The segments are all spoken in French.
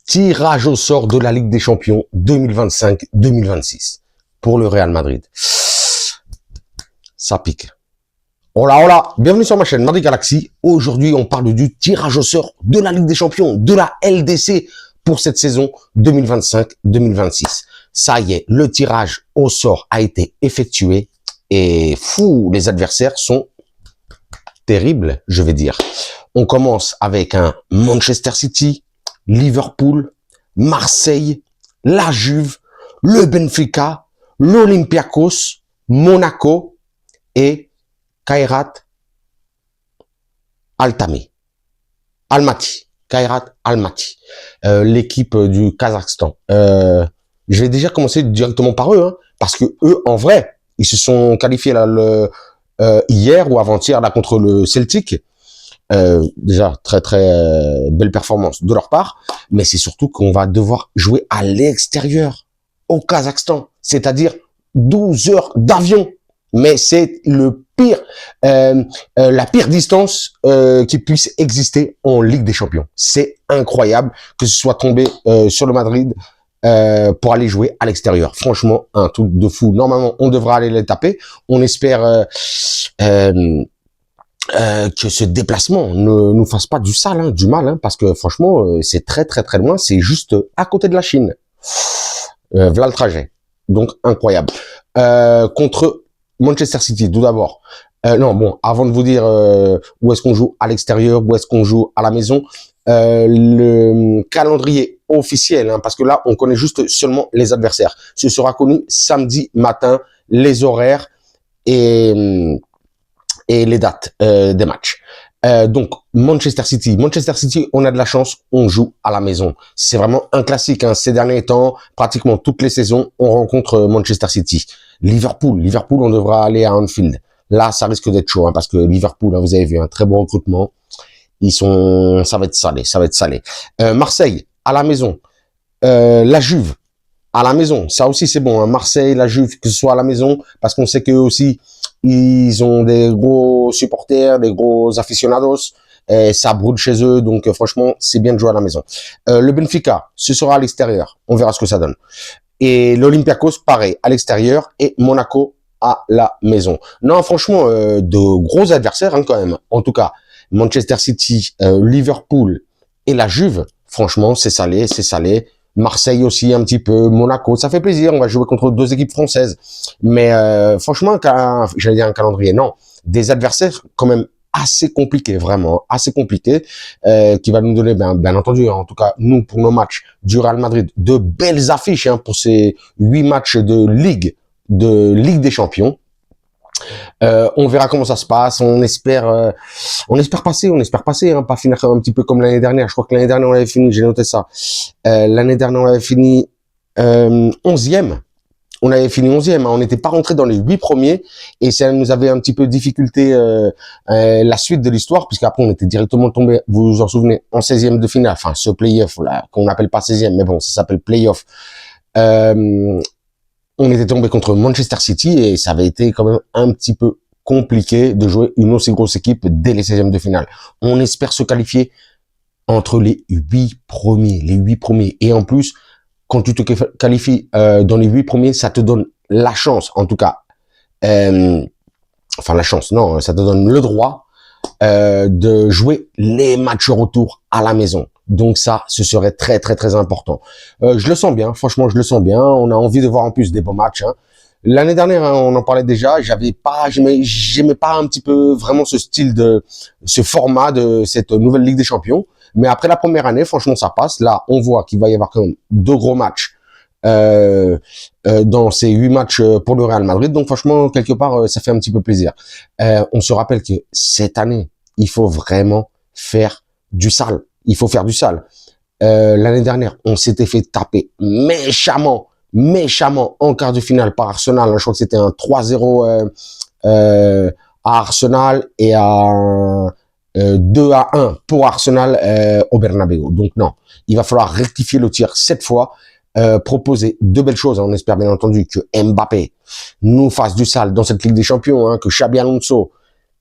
Tirage au sort de la Ligue des Champions 2025-2026 pour le Real Madrid. Ça pique. Hola, hola, bienvenue sur ma chaîne Madrid Galaxy. Aujourd'hui, on parle du tirage au sort de la Ligue des Champions, de la LDC pour cette saison 2025-2026. Ça y est, le tirage au sort a été effectué et fou, les adversaires sont terribles, je vais dire. On commence avec un Manchester City, Liverpool, Marseille, la Juve, le Benfica, l'Olympiakos, Monaco et Kairat Almaty. Kairat Almaty, l'équipe du Kazakhstan. Je vais déjà commencer directement par eux, hein, parce que eux, en vrai, ils se sont qualifiés là, hier ou avant-hier là contre le Celtic. Déjà très belle performance de leur part, mais c'est surtout qu'on va devoir jouer à l'extérieur au Kazakhstan, c'est-à-dire 12 heures d'avion, mais c'est le pire, la pire distance qui puisse exister en Ligue des Champions. C'est incroyable que ce soit tombé sur le Madrid pour aller jouer à l'extérieur. Franchement, un truc de fou. Normalement, on devra aller les taper. On espère que ce déplacement ne nous fasse pas du sale, hein, du mal, hein, parce que franchement, c'est très loin, c'est juste à côté de la Chine. Voilà le trajet. Donc, incroyable. Contre Manchester City, tout d'abord. Non, bon, avant de vous dire où est-ce qu'on joue à l'extérieur, où est-ce qu'on joue à la maison, le calendrier officiel, hein, parce que là, on connaît juste seulement les adversaires. Ce sera connu samedi matin, les horaires et les dates des matchs. Donc, Manchester City, on a de la chance, on joue à la maison. C'est vraiment un classique, hein. Ces derniers temps, pratiquement toutes les saisons, on rencontre Manchester City. Liverpool, on devra aller à Anfield. Là, ça risque d'être chaud, hein, parce que Liverpool, hein, vous avez vu, un très bon recrutement. Ça va être salé. Marseille, à la maison. La Juve, à la maison. Ça aussi, c'est bon, hein. Marseille, la Juve, que ce soit à la maison, parce qu'on sait qu'eux aussi, ils ont des gros supporters, des gros aficionados, et ça brûle chez eux, donc franchement, c'est bien de jouer à la maison. Le Benfica, ce sera à l'extérieur, on verra ce que ça donne. Et l'Olympiakos, pareil, à l'extérieur, et Monaco à la maison. Non, franchement, de gros adversaires, hein, quand même. En tout cas, Manchester City, Liverpool et la Juve, franchement, c'est salé. Marseille aussi un petit peu, Monaco, ça fait plaisir, on va jouer contre deux équipes françaises. Mais franchement, j'allais dire un calendrier, non, des adversaires quand même assez compliqués, vraiment, assez compliqués, qui va nous donner, bien entendu, en tout cas, nous, pour nos matchs du Real Madrid, de belles affiches, hein, pour ces 8 matchs de Ligue des Champions. On verra comment ça se passe. On espère passer, hein, pas finir un petit peu comme l'année dernière. Je crois que l'année dernière on avait fini, j'ai noté ça. L'année dernière on avait fini 11e. On avait fini 11e, hein, on n'était pas rentré dans les 8 premiers et ça nous avait un petit peu difficulté la suite de l'histoire, puisqu'après on était directement tombé, vous vous en souvenez, en 16e de finale, enfin ce play-off là qu'on n'appelle pas 16e, mais bon, ça s'appelle play-off. On était tombé contre Manchester City et ça avait été quand même un petit peu compliqué de jouer une aussi grosse équipe dès les 16e de finale. On espère se qualifier entre les 8 premiers. Et en plus, quand tu te qualifies dans les 8 premiers, ça te donne la chance, en tout cas, enfin la chance, non, ça te donne le droit de jouer les matchs retour à la maison. Donc ça, ce serait très important. Je le sens bien, franchement, je le sens bien. On a envie de voir en plus des beaux matchs, hein. L'année dernière, hein, on en parlait déjà, j'aimais pas un petit peu vraiment ce format de cette nouvelle Ligue des Champions. Mais après la première année, franchement, ça passe. Là, on voit qu'il va y avoir quand même 2 gros matchs dans ces 8 matchs pour le Real Madrid. Donc franchement, quelque part, ça fait un petit peu plaisir. On se rappelle que cette année, il faut vraiment faire du sale. L'année dernière, on s'était fait taper méchamment en quart de finale par Arsenal. Je crois que c'était un 3-0 à Arsenal et un 2-1 pour Arsenal au Bernabeu. Donc non, il va falloir rectifier le tir cette fois, proposer de belles choses. On espère bien entendu que Mbappé nous fasse du sale dans cette Ligue des Champions, hein, que Xabi Alonso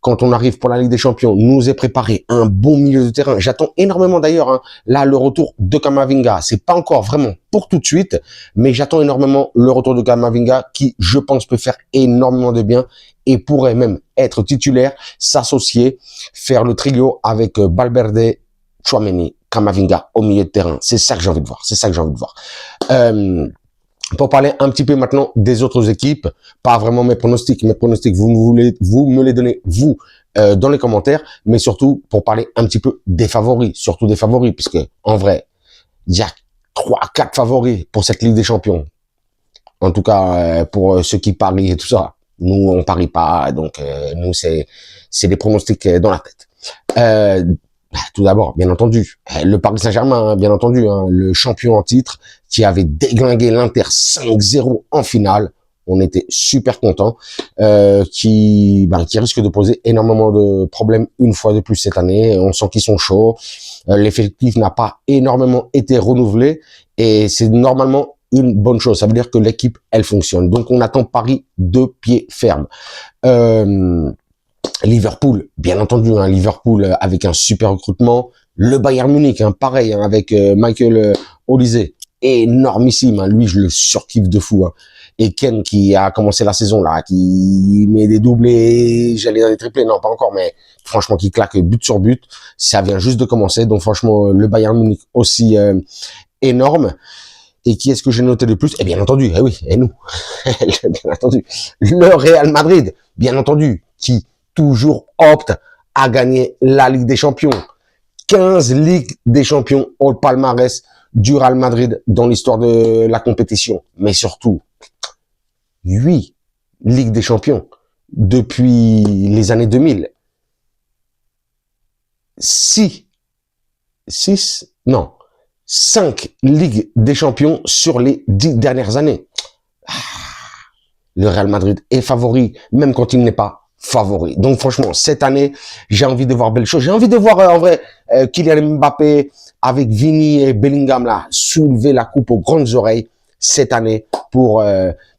quand on arrive pour la Ligue des Champions, nous est préparé un bon milieu de terrain. J'attends énormément d'ailleurs, hein, là, le retour de Camavinga. C'est pas encore vraiment pour tout de suite, mais j'attends énormément le retour de Camavinga qui, je pense, peut faire énormément de bien et pourrait même être titulaire, s'associer, faire le trio avec Valverde, Tchouaméni, Camavinga au milieu de terrain. C'est ça que j'ai envie de voir. C'est ça que j'ai envie de voir. Pour parler un petit peu maintenant des autres équipes, pas vraiment mes pronostics, vous me les donnez, vous, dans les commentaires, mais surtout pour parler un petit peu des favoris, surtout des favoris, puisque en vrai, il y a 3-4 favoris pour cette Ligue des Champions. En tout cas, pour ceux qui parient et tout ça. Nous, on parie pas, donc nous, c'est des pronostics dans la tête. Tout d'abord, bien entendu, le Paris Saint-Germain, hein, bien entendu, hein, le champion en titre, qui avait déglingué l'Inter 5-0 en finale. On était super contents, qui risque de poser énormément de problèmes une fois de plus cette année. On sent qu'ils sont chauds. L'effectif n'a pas énormément été renouvelé et c'est normalement une bonne chose. Ça veut dire que l'équipe, elle fonctionne. Donc, on attend Paris de pied ferme. Liverpool, bien entendu, hein, Liverpool avec un super recrutement. Le Bayern Munich, hein, pareil, hein, avec Michael Olise, énormissime. Hein, lui, je le surkiffe de fou. Hein. Et Ken qui a commencé la saison là, qui met des doublés, j'allais dans des triplés, non pas encore, mais franchement qui claque but sur but. Ça vient juste de commencer, donc franchement le Bayern Munich aussi énorme. Et qui est-ce que j'ai noté de plus? Et bien entendu, oui, et nous, bien entendu, le Real Madrid, bien entendu, qui toujours opte à gagner la Ligue des Champions. 15 Ligues des Champions au palmarès du Real Madrid dans l'histoire de la compétition. Mais surtout, 8 Ligues des Champions depuis les années 2000. 5 Ligues des Champions sur les 10 dernières années. Le Real Madrid est favori, même quand il n'est pas favori. Donc franchement, cette année, j'ai envie de voir belle chose. J'ai envie de voir en vrai Kylian Mbappé avec Vini et Bellingham là soulever la coupe aux grandes oreilles cette année pour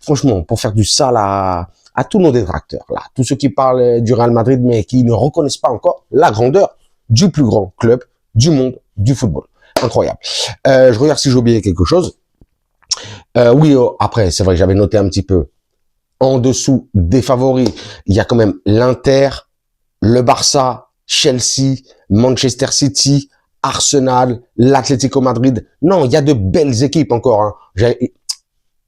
franchement pour faire du sale à tous nos détracteurs là, tous ceux qui parlent du Real Madrid mais qui ne reconnaissent pas encore la grandeur du plus grand club du monde du football. Incroyable. Je regarde si j'ai oublié quelque chose. Oui, après c'est vrai que j'avais noté un petit peu. En dessous des favoris, il y a quand même l'Inter, le Barça, Chelsea, Manchester City, Arsenal, l'Atlético Madrid. Non, il y a de belles équipes encore. Hein.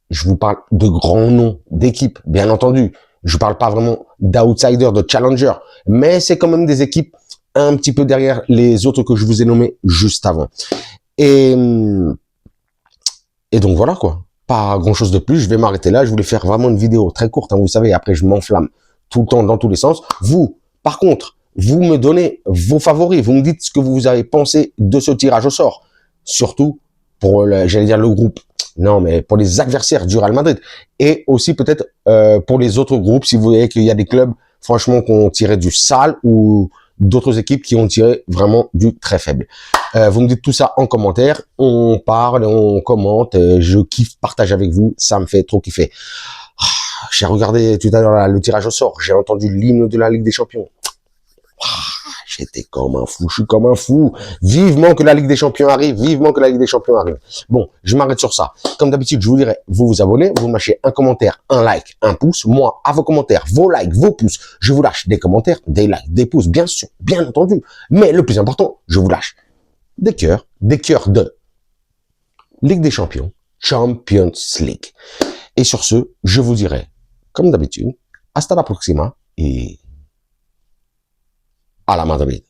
Je vous parle de grands noms d'équipes, bien entendu. Je parle pas vraiment d'outsiders, de challengers, mais c'est quand même des équipes un petit peu derrière les autres que je vous ai nommés juste avant. Et donc voilà quoi. Pas grand chose de plus, je vais m'arrêter là, je voulais faire vraiment une vidéo très courte, hein, vous savez, après je m'enflamme tout le temps dans tous les sens. Vous, par contre, vous me donnez vos favoris, vous me dites ce que vous avez pensé de ce tirage au sort. Surtout pour, j'allais dire le groupe, non mais pour les adversaires du Real Madrid. Et aussi peut-être pour les autres groupes, si vous voyez qu'il y a des clubs franchement qui ont tiré du sale ou d'autres équipes qui ont tiré vraiment du très faible. Vous me dites tout ça en commentaire, on parle, on commente, je kiffe, partage avec vous, ça me fait trop kiffer. J'ai regardé tout à l'heure le tirage au sort, j'ai entendu l'hymne de la Ligue des Champions. J'étais comme un fou, je suis comme un fou. Vivement que la Ligue des Champions arrive, vivement que la Ligue des Champions arrive. Bon, je m'arrête sur ça. Comme d'habitude, je vous dirais, vous vous abonnez, vous me lâchez un commentaire, un like, un pouce. Moi, à vos commentaires, vos likes, vos pouces, je vous lâche des commentaires, des likes, des pouces, bien sûr, bien entendu. Mais le plus important, je vous lâche des cœurs de Ligue des Champions, Champions League. Et sur ce, je vous dirai, comme d'habitude, hasta la próxima et à la Madrid.